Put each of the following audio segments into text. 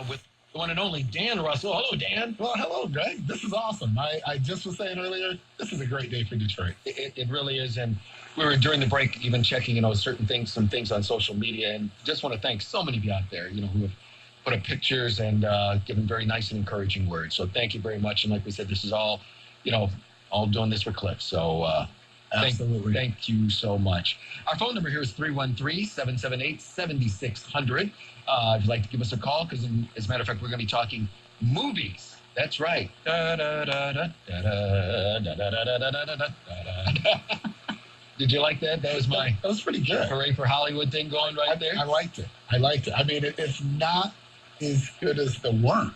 With the one and only Dan Russell. Hello, Dan. Well, hello, Greg. This is awesome. I just was saying earlier, this is a great day for Detroit. It really is. And we were during the break even checking, some things on social media. And just want to thank so many of you out there, who have put up pictures and given very nice and encouraging words. So thank you very much. And like we said, this is all, all doing this for Cliff. So Absolutely. Thank you so much. Our phone number here is 313-778-7600. If you'd like to give us a call, because as a matter of fact, we're going to be talking movies. That's right. Did you like that? That was pretty good. Hooray for Hollywood thing going right there. I liked it. I mean, it's not as good as The Worm.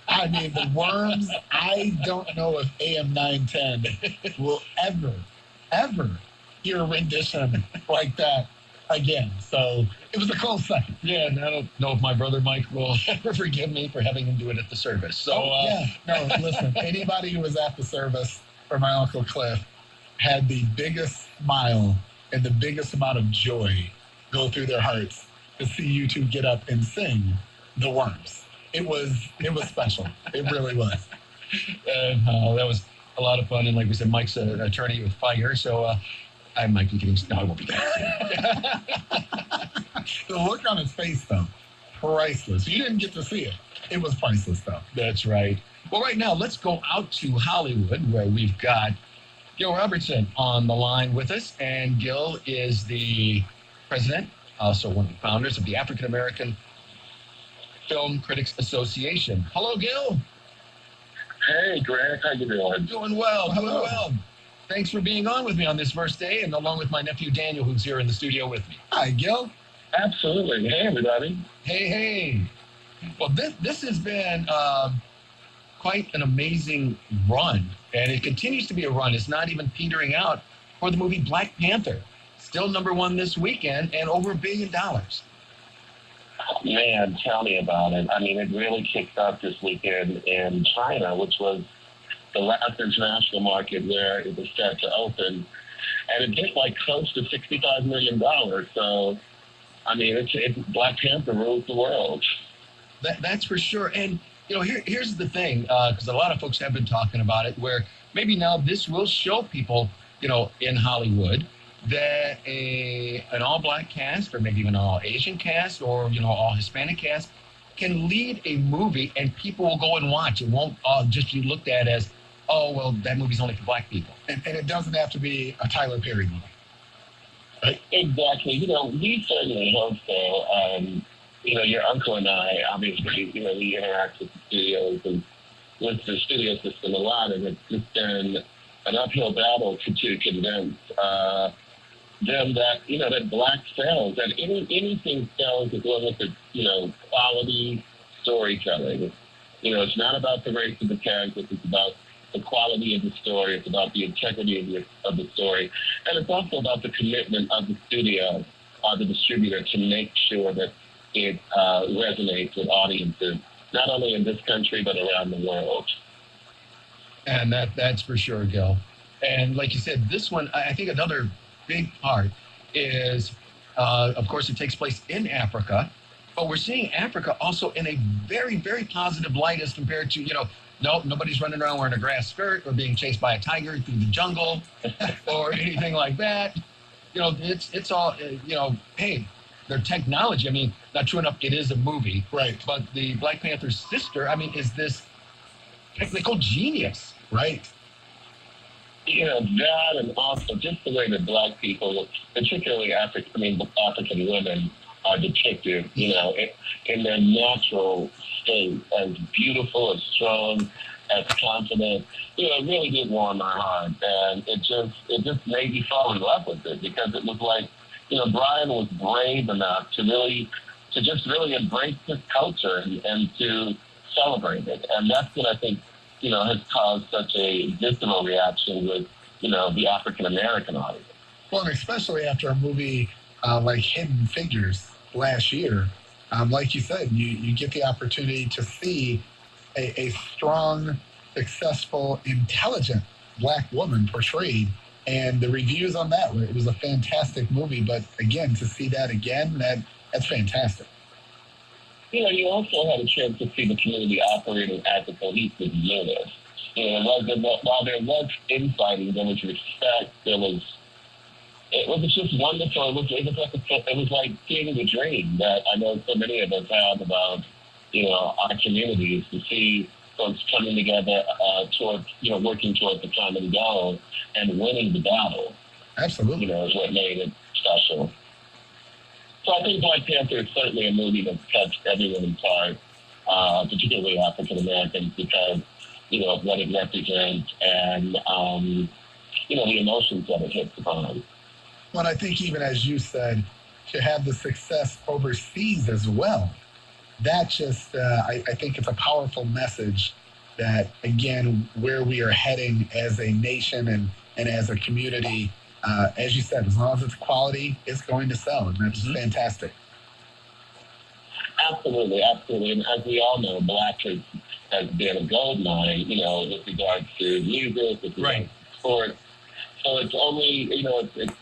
I mean, The Worms, I don't know if AM 910 will ever hear a rendition like that again. So it was a close second. Yeah, and I don't know if my brother Mike will ever forgive me for having him do it at the service. So No, listen, anybody who was at the service for my Uncle Cliff had the biggest smile and the biggest amount of joy go through their hearts to see you two get up and sing The Worms. It was special. It really was. That was a lot of fun. And like we said, Mike's an attorney with fire, so I might be getting... No, I won't be getting... The look on his face, though, priceless. You didn't get to see it. It was priceless, though. That's right. Well, right now, let's go out to Hollywood, where we've got Gil Robertson on the line with us. And Gil is the president, also one of the founders of the African American Film Critics Association. Hello, Gil. Hey, Greg. How you doing? Doing well. Hello. Well. Thanks for being on with me on this first day, and along with my nephew Daniel, who's here in the studio with me. Hi, Gil. Absolutely. Hey, everybody. Hey. Well, this has been quite an amazing run, and it continues to be a run. It's not even petering out for the movie Black Panther. Still number one this weekend and over $1 billion. Man, tell me about it. I mean, it really kicked off this weekend in China, which was the last international market where it was set to open. And it did close to $65 million. So, I mean, Black Panther rules the world. That's for sure. And, here's the thing, because a lot of folks have been talking about it, where maybe now this will show people, in Hollywood, that an all-black cast, or maybe even an all-Asian cast, or, all Hispanic cast, can lead a movie and people will go and watch. It won't just be looked at as, oh, well, that movie's only for black people. And it doesn't have to be a Tyler Perry movie. Right? Exactly. We certainly hope so. Your uncle and I, obviously, we interact with the studios and with the studio system a lot, and it's just been an uphill battle to convince them that, that black sells, that anything sells as long as it's, quality storytelling. It's not about the race of the characters, it's about the quality of the story, it's about the integrity of the story, and it's also about the commitment of the studio or the distributor to make sure that it resonates with audiences, not only in this country, but around the world. And that's for sure, Gil. And like you said, this one, I think another big part is, of course, it takes place in Africa, but we're seeing Africa also in a very, very positive light as compared to, nobody's running around wearing a grass skirt or being chased by a tiger through the jungle or anything like that. It's all, hey, their technology, I mean, not true enough, it is a movie. Right. But the Black Panther's sister, I mean, is this technical genius. Right. That, and also just the way that black people, particularly African women, are depicted, in their natural state, as beautiful, as strong, as confident. It really did warm my heart, and it just made me fall in love with it, because it was like, Brian was brave enough to just really embrace this culture and to celebrate it, and that's what I think has caused such a visceral reaction with, the African-American audience. Well, and especially after a movie like Hidden Figures last year, like you said, you get the opportunity to see a strong, successful, intelligent black woman portrayed. And the reviews on that were, it was a fantastic movie. But again, to see that again, that's fantastic. you also had a chance to see the community operating as a cohesive unit. While there was infighting, there was respect, it was just wonderful. It was like seeing the dream that I know so many of us have about, our communities, to see folks coming together towards, working towards the common goal and winning the battle. Absolutely. Is what made it special. So I think Black Panther is certainly a movie that touched everyone in part, particularly African Americans, because, of what it represents and, the emotions that it hits upon. But I think even as you said, to have the success overseas as well, that just, I think it's a powerful message that, again, where we are heading as a nation and as a community, as you said, as long as it's quality, it's going to sell. And that's fantastic. Absolutely, absolutely. And as we all know, Black has been a gold mine, with regards to music, with regards to sports. So it's only, it's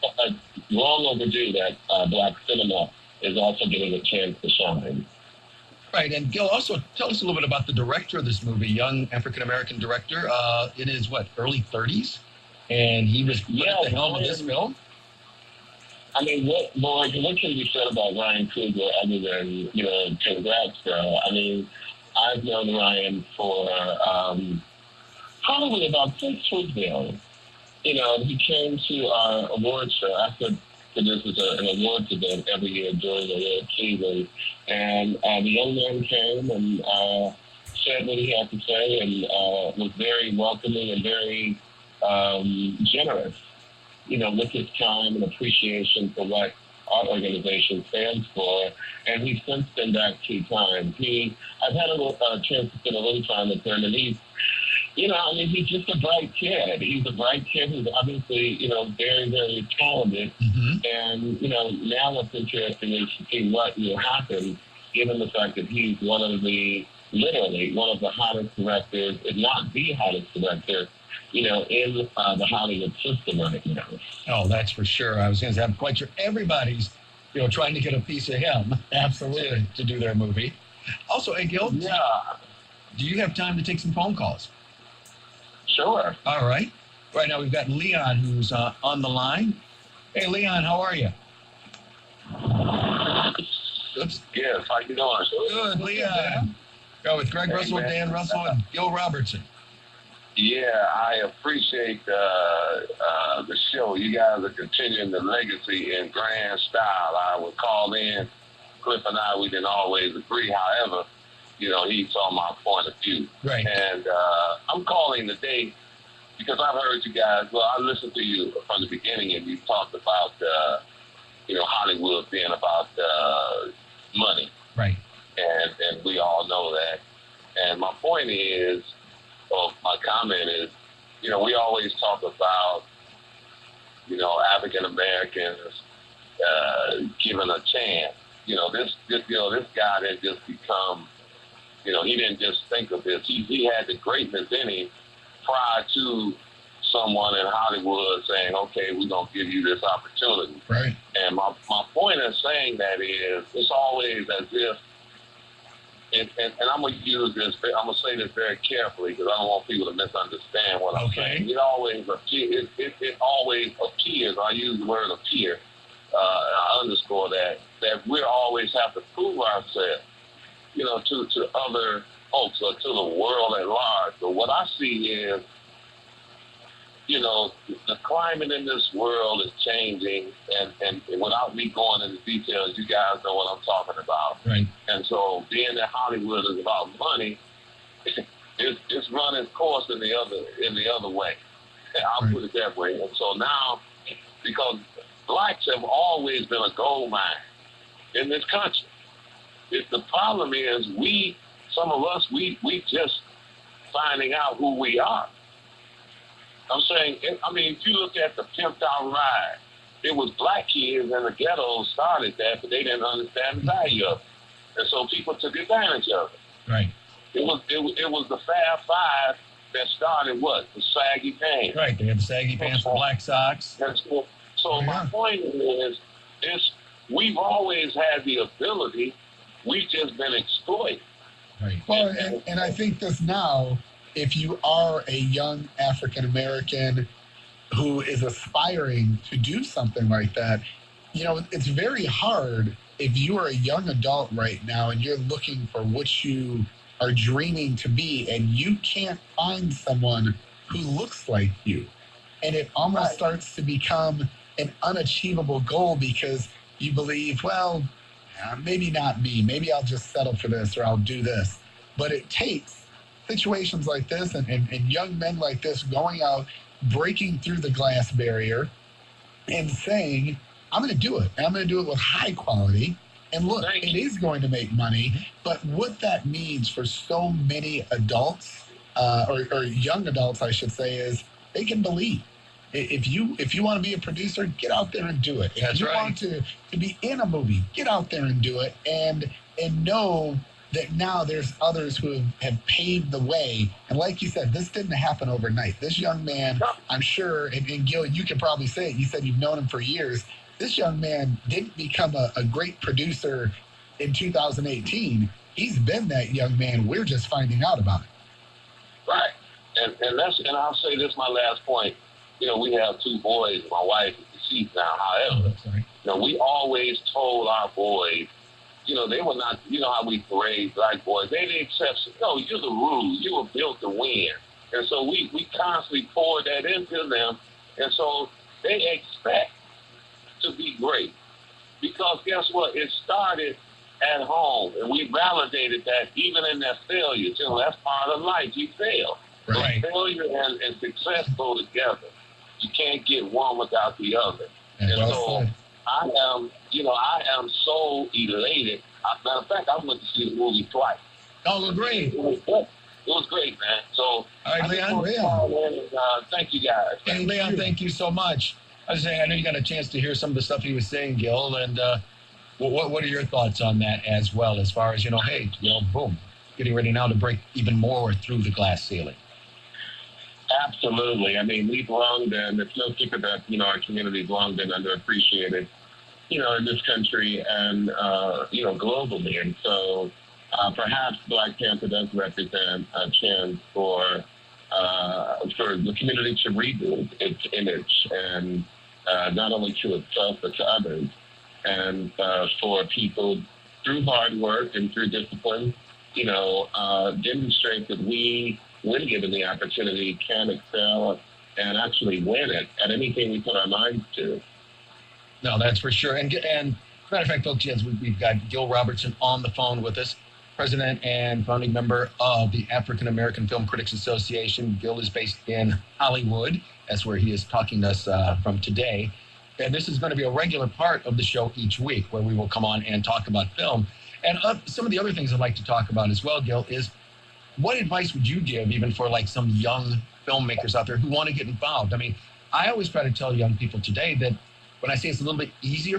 long overdue that Black cinema is also getting a chance to shine. Right, and Gil, also tell us a little bit about the director of this movie, young African-American director in his, early 30s? And he was put at the helm of this film? I mean, what can be said about Ryan Coogler other than, congrats, bro? I mean, I've known Ryan for probably about 6 weeks now. He came to our award show. After this is an awards event every year during the award season. And the young man came and said what he had to say and was very welcoming and very generous, with his time and appreciation for what our organization stands for. And he's since been back 2 times. I've had a chance to spend a little time with him, and he's just a bright kid. He's a bright kid who's obviously, very, very talented. Mm-hmm. And, now what's interesting is to see what will happen, given the fact that he's literally one of the hottest directors, if not the hottest director, in the Hollywood system right now. Oh, that's for sure. I was going to say, I'm quite sure everybody's, trying to get a piece of him. Absolutely. To do their movie. Also, hey, Gil, do you have time to take some phone calls? Sure. All right. Right now we've got Leon who's on the line. Hey, Leon, how are you? Yes, how you doing? Good, Leon. Go with Greg Russell, Dan Russell, and Gil Robertson. Yeah, I appreciate the show. You guys are continuing the legacy in grand style. I would call in. Cliff and I, we didn't always agree. However, he saw my point of view. Right. And I'm calling today because I've heard you guys, I listened to you from the beginning, and you talked about, Hollywood being about money. Right. And we all know that. And my point is, or my comment is, we always talk about, African Americans given a chance. This guy that just become, he didn't just think of this. He had the greatness in him prior to someone in Hollywood saying, okay, we're going to give you this opportunity. Right. And my point in saying that is, it's always as if, and I'm going to use this, I'm going to say this very carefully because I don't want people to misunderstand what I'm saying. It always appears, I use the word appear, I underscore that we always have to prove ourselves, to other folks or to the world at large. But what I see is, the climate in this world is changing, and without me going into details, you guys know what I'm talking about. Right. And so, being that Hollywood is about money, it's run its course in the other way. I'll put it that way. And so now, because blacks have always been a gold mine in this country, the problem is some of us just finding out who we are. I'm saying, if you look at the Pimped Out Ride, it was black kids in the ghetto started that, but they didn't understand the value of it. And so people took advantage of it. Right. It was the Fab Five that started what? The saggy pants. Right. They had the saggy pants, the black socks. So my point is we've always had the ability we've just been exploited. Right. Well, and I think this now, if you are a young African American who is aspiring to do something like that, it's very hard if you are a young adult right now and you're looking for what you are dreaming to be and you can't find someone who looks like you. And it almost starts to become an unachievable goal because you believe, well, maybe not me. Maybe I'll just settle for this or I'll do this. But it takes situations like this and young men like this going out, breaking through the glass barrier and saying, I'm going to do it. And I'm going to do it with high quality. And look, it is going to make money. But what that means for so many adults, or young adults, I should say, is they can believe. If you want to be a producer, get out there and do it. If you want to be in a movie, get out there and do it, and know that now there's others who have paved the way. And like you said, this didn't happen overnight. This young man, I'm sure, and Gil, you can probably say it. You said you've known him for years. This young man didn't become a great producer in 2018. He's been that young man. We're just finding out about it. Right. And I'll say this, my last point. We have 2 boys. My wife is deceased now. However, we always told our boys, they were not, how we parade black boys. They're the exception. No, you're the rule. You were built to win. And so we constantly pour that into them. And so they expect to be great. Because guess what? It started at home. And we validated that even in their failures. That's part of life. You fail. Right. So failure and success go together. You can't get one without the other. And so I am so elated. Matter of fact, I went to see the movie twice. Oh, great. It was great, man. So, all right, Leon. Thank you guys. Hey, Leon, thank you so much. I was saying, I know you got a chance to hear some of the stuff he was saying, Gil, and what are your thoughts on that as well, as far as, hey, boom, getting ready now to break even more through the glass ceiling? Absolutely. I mean, we've long been, it's no secret that, our community's long been underappreciated, in this country and, globally. And so perhaps Black Panther does represent a chance for the community to rebuild its image and not only to itself, but to others. And for people through hard work and through discipline, demonstrate that we, when given the opportunity, can excel and actually win it at anything we put our minds to. No, that's for sure. And matter of fact, folks, yes, we've got Gil Robertson on the phone with us, president and founding member of the African American Film Critics Association. Gil is based in Hollywood. That's where he is talking to us from today. And this is going to be a regular part of the show each week where we will come on and talk about film. And some of the other things I'd like to talk about as well, Gil, is what advice would you give even for like some young filmmakers out there who want to get involved? I mean, I always try to tell young people today that when I say it's a little bit easier